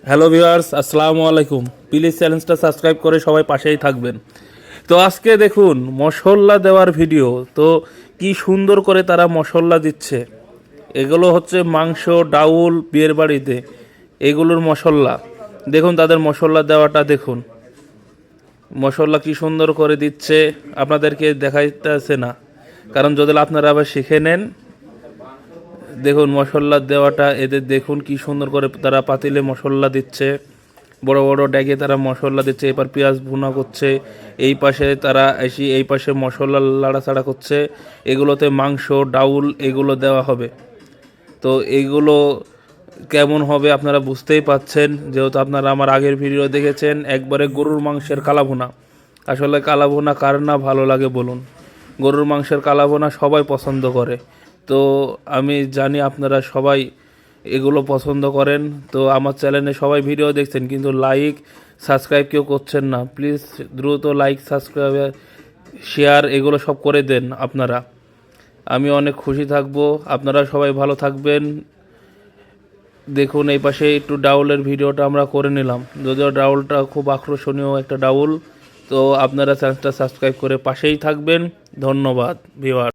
Hello viewers, আসসালামু আলাইকুম। Please চ্যানেলটা সাবস্ক্রাইব করে সবাই পাশেই থাকবেন। তো আজকে দেখুন মশলা দেওয়ার ভিডিও। তো কি সুন্দর করে তারা মশলা দিচ্ছে। এগুলো হচ্ছে মাংস, ডাউল, বিয়ের বাড়িতে এগুলোর মশলা। দেখুন তাদের মশলা দেওয়াটা দেখুন, মশলা কি সুন্দর করে দিচ্ছে। আপনাদেরকে দেখাইতেছে না, কারণ যদি আপনারা আবার শিখে নেন। দেখুন মশলা দেওয়াটা এদের দেখুন কি সুন্দর করে তারা পাতিলে মশলা দিচ্ছে, বড় বড় ড্যাগে তারা মশলা দিচ্ছে। এবার পেঁয়াজ ভুনা করছে, এই পাশে তারা এসে এই পাশে মশলা লাড়াচাড়া করছে। এগুলোতে মাংস, ডাউল এগুলো দেওয়া হবে। তো এইগুলো কেমন হবে আপনারা বুঝতেই পাচ্ছেন, যেহেতু আপনারা আমার আগের ভিডিও দেখেছেন। একবারে গরুর মাংসের কালাভুনা। আসলে কালাভুনা কার না ভালো লাগে বলুন? গরুর মাংসের কালাভুনা সবাই পছন্দ করে। তো আমি জানি আপনারা সবাই এগুলো পছন্দ করেন। তো আমার চ্যানেলে সবাই ভিডিও দেখছেন, কিন্তু লাইক সাবস্ক্রাইব কেউ করছেন না। প্লিজ দ্রুত লাইক, সাবস্ক্রাইব, শেয়ার এগুলো সব করে দেন আপনারা। আমি অনেক খুশি থাকব। আপনারা সবাই ভালো থাকবেন। দেখুন এই পাশে একটু ডাউলের ভিডিওটা আমরা করে নিলাম, যদিও ডাউলটা খুব আকর্ষণীয় একটা ডাউল। তো আপনারা চ্যানেলটা সাবস্ক্রাইব করে পাশেই থাকবেন। ধন্যবাদ ভিউয়ার।